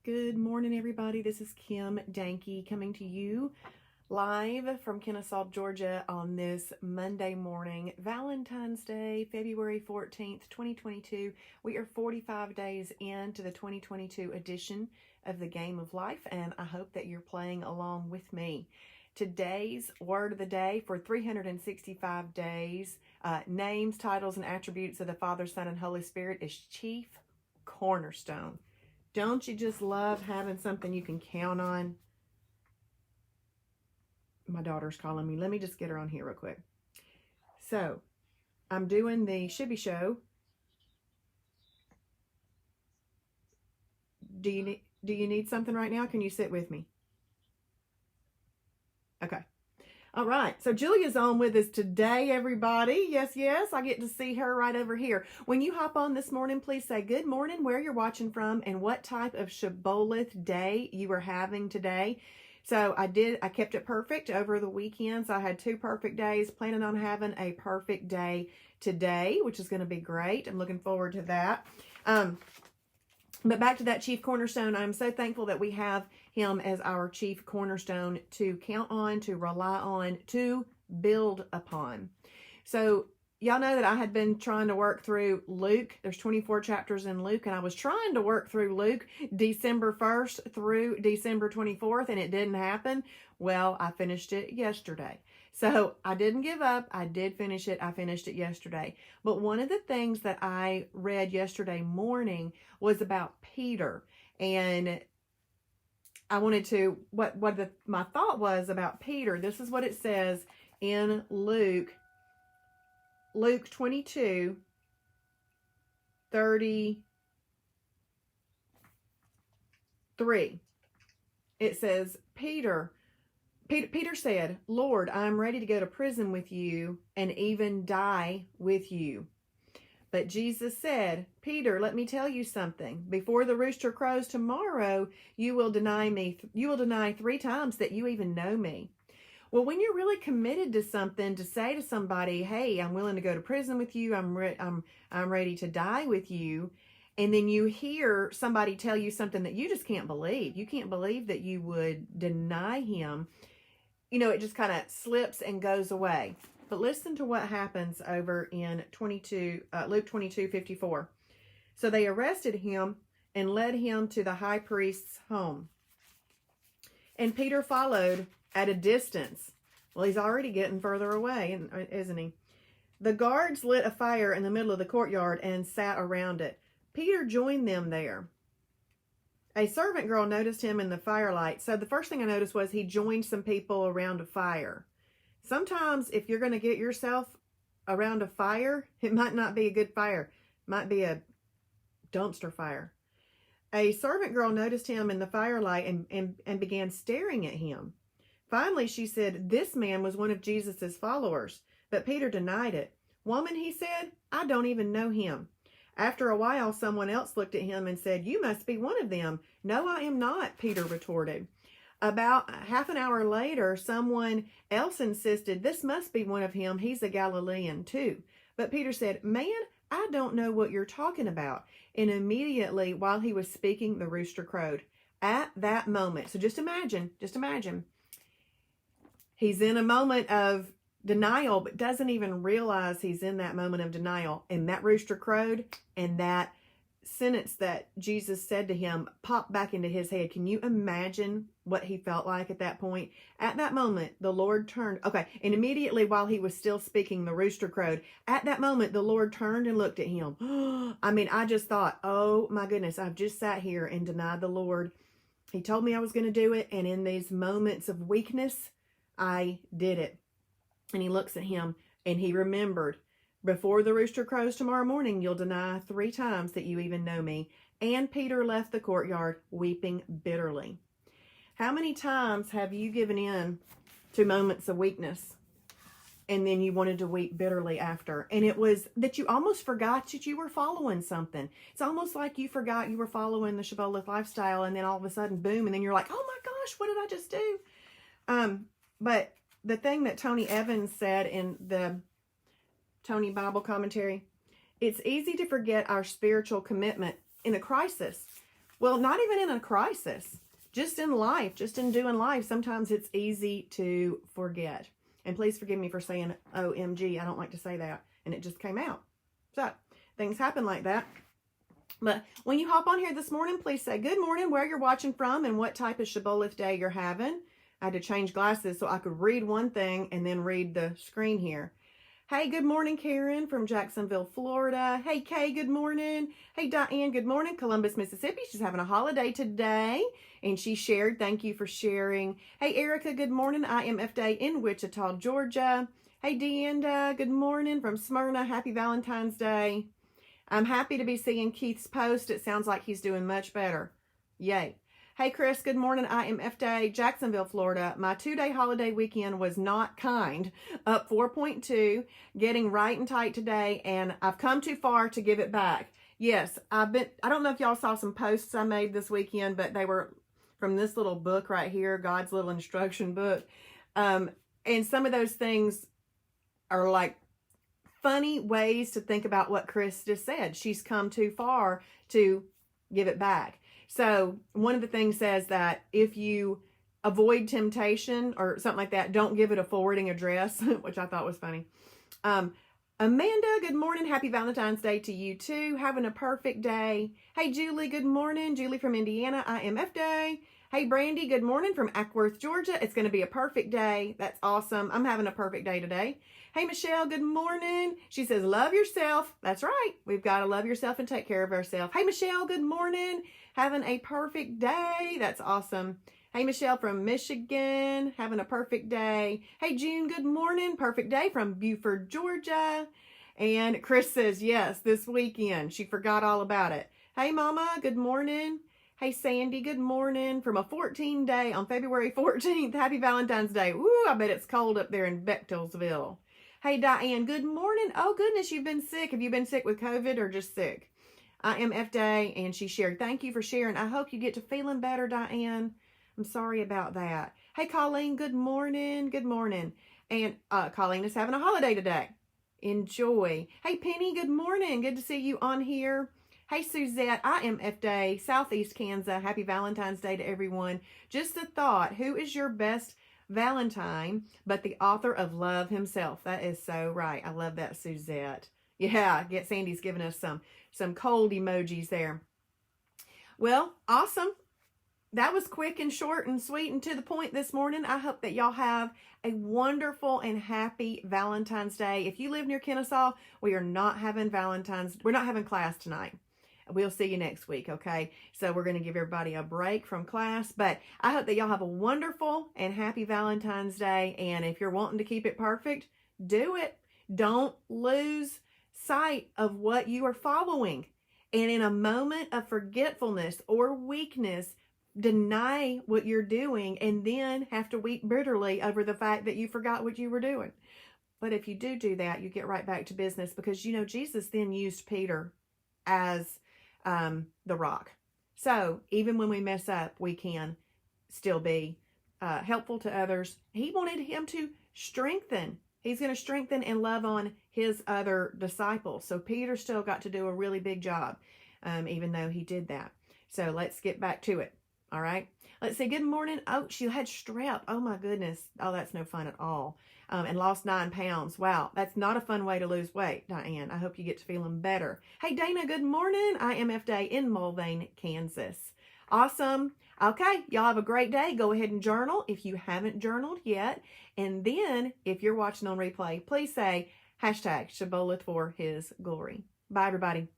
Good morning, everybody. This is Kim Danke coming to you live from Kennesaw, Georgia on this Monday morning, Valentine's Day, February 14th, 2022. We are 45 days into the 2022 edition of the Game of Life, and I hope that you're playing along with me. Today's word of the day for 365 days, names, titles, and attributes of the Father, Son, and Holy Spirit is chief cornerstone. Don't you just love having something you can count on? My daughter's calling me. Let me just get her on here real quick. So, I'm doing the Shibby show. Do you need something right now? Can you sit with me? Okay. All right, so Julia's on with us today, everybody. Yes, I get to see her right over here. When you hop on this morning, please say good morning, where you're watching from, and what type of Shibboleth day you are having today. So I kept it perfect over the weekend. So I had 2 perfect days, planning on having a perfect day today, which is going to be great. I'm looking forward to that. But back to that chief cornerstone, I'm so thankful that we have him as our chief cornerstone to count on, to rely on, to build upon. So y'all know that I had been trying to work through Luke. There's 24 chapters in Luke, and I was trying to work through Luke December 1st through December 24th, and it didn't happen. Well, I finished it yesterday. So I didn't give up. I did finish it. I finished it yesterday. But one of the things that I read yesterday morning was about Peter. And I wanted to, my thought was about Peter. This is what it says in Luke 22:33. It says, Peter said, Lord, I'm ready to go to prison with you and even die with you. But Jesus said, Peter, let me tell you something. Before the rooster crows tomorrow, you will deny 3 times that you even know me. Well, when you're really committed to something, to say to somebody, hey, I'm willing to go to prison with you, I'm ready to die with you, and then you hear somebody tell you something that you just can't believe. You can't believe that you would deny him. You know, it just kind of slips and goes away. But listen to what happens over in Luke 22:54. So they arrested him and led him to the high priest's home. And Peter followed at a distance. Well, he's already getting further away, isn't he? The guards lit a fire in the middle of the courtyard and sat around it. Peter joined them there. A servant girl noticed him in the firelight. So the first thing I noticed was he joined some people around a fire. Sometimes if you're going to get yourself around a fire, it might not be a good fire. It might be a dumpster fire. A servant girl noticed him in the firelight and began staring at him. Finally, she said, this man was one of Jesus's followers. But Peter denied it. Woman, he said, I don't even know him. After a while, someone else looked at him and said, you must be one of them. No, I am not, Peter retorted. About half an hour later, someone else insisted, this must be one of him. He's a Galilean too. But Peter said, man, I don't know what you're talking about. And immediately, while he was speaking, the rooster crowed. At that moment, so just imagine, he's in a moment of denial, but doesn't even realize he's in that moment of denial. And that rooster crowed, and that sentence that Jesus said to him popped back into his head. Can you imagine what he felt like at that point? At that moment, the Lord turned. Okay, and immediately while he was still speaking, the rooster crowed. At that moment, the Lord turned and looked at him. I mean, I just thought, oh my goodness, I've just sat here and denied the Lord. He told me I was going to do it, and in these moments of weakness, I did it. And he looks at him, and he remembered, before the rooster crows tomorrow morning, you'll deny 3 times that you even know me. And Peter left the courtyard weeping bitterly. How many times have you given in to moments of weakness and then you wanted to weep bitterly after? And it was that you almost forgot that you were following something. It's almost like you forgot you were following the Shibboleth lifestyle, and then all of a sudden, boom, and then you're like, oh my gosh, what did I just do? But the thing that Tony Evans said in the Tony Bible commentary, it's easy to forget our spiritual commitment in a crisis. Well, not even in a crisis, just in life, just in doing life. Sometimes it's easy to forget. And please forgive me for saying OMG. I don't like to say that. And it just came out. So things happen like that. But when you hop on here this morning, please say good morning, where you're watching from, and what type of Shibboleth day you're having. I had to change glasses so I could read one thing and then read the screen here. Hey, good morning, Karen from Jacksonville, Florida. Hey, Kay, good morning. Hey, Diane, good morning. Columbus, Mississippi. She's having a holiday today, and she shared. Thank you for sharing. Hey, Erica, good morning. IMF Day in Wichita, Georgia. Hey, Deanda, good morning from Smyrna. Happy Valentine's Day. I'm happy to be seeing Keith's post. It sounds like he's doing much better. Yay. Hey, Chris, good morning. IMF Day, Jacksonville, Florida. My 2-day holiday weekend was not kind. Up 4.2, getting right and tight today, and I've come too far to give it back. Yes, I don't know if y'all saw some posts I made this weekend, but they were from this little book right here, God's little instruction book. And some of those things are like funny ways to think about what Chris just said. She's come too far to give it back. So one of the things says that if you avoid temptation or something like that, don't give it a forwarding address, which I thought was funny. Amanda, good morning. Happy Valentine's Day to you too. Having a perfect day. Hey, Julie, good morning. Julie from Indiana, IMF Day. Hey, Brandy, good morning from Ackworth, Georgia. It's going to be a perfect day. That's awesome. I'm having a perfect day today. Hey, Michelle, good morning. She says, love yourself. That's right. We've got to love yourself and take care of ourselves. Hey, Michelle, good morning. Having a perfect day. That's awesome. Hey, Michelle from Michigan, having a perfect day. Hey, June, good morning. Perfect day from Beaufort, Georgia. And Chris says, yes, this weekend. She forgot all about it. Hey, Mama, good morning. Hey, Sandy, good morning. From a 14-day on February 14th. Happy Valentine's Day. Woo, I bet it's cold up there in Bechtelsville. Hey, Diane, good morning. Oh, goodness, you've been sick. Have you been sick with COVID or just sick? IMF Day, and she shared. Thank you for sharing. I hope you get to feeling better, Diane. I'm sorry about that. Hey, Colleen, good morning. Good morning. And Colleen is having a holiday today. Enjoy. Hey, Penny, good morning. Good to see you on here. Hey, Suzette, IMF Day, Southeast Kansas. Happy Valentine's Day to everyone. Just a thought, who is your best Valentine but the author of love himself? That is so right. I love that, Suzette. Yeah, Sandy's giving us some cold emojis there. Well, awesome. That was quick and short and sweet and to the point this morning. I hope that y'all have a wonderful and happy Valentine's Day. If you live near Kennesaw, we're not having class tonight. We'll see you next week, okay? So we're going to give everybody a break from class. But I hope that y'all have a wonderful and happy Valentine's Day. And if you're wanting to keep it perfect, do it. Don't lose sight of what you are following. And in a moment of forgetfulness or weakness, deny what you're doing and then have to weep bitterly over the fact that you forgot what you were doing. But if you do that, you get right back to business, because, you know, Jesus then used Peter as the rock. So even when we mess up, we can still be helpful to others. He wanted him to strengthen. He's going to strengthen and love on his other disciples. So Peter still got to do a really big job, even though he did that. So let's get back to it. All right. Let's see. Good morning. Oh, she had strep. Oh, my goodness. Oh, that's no fun at all. And lost 9 pounds. Wow. That's not a fun way to lose weight, Diane. I hope you get to feeling better. Hey, Dana, good morning. IMF Day in Mulvane, Kansas. Awesome. Okay. Y'all have a great day. Go ahead and journal if you haven't journaled yet. And then if you're watching on replay, please say # Shibboleth for his glory. Bye, everybody.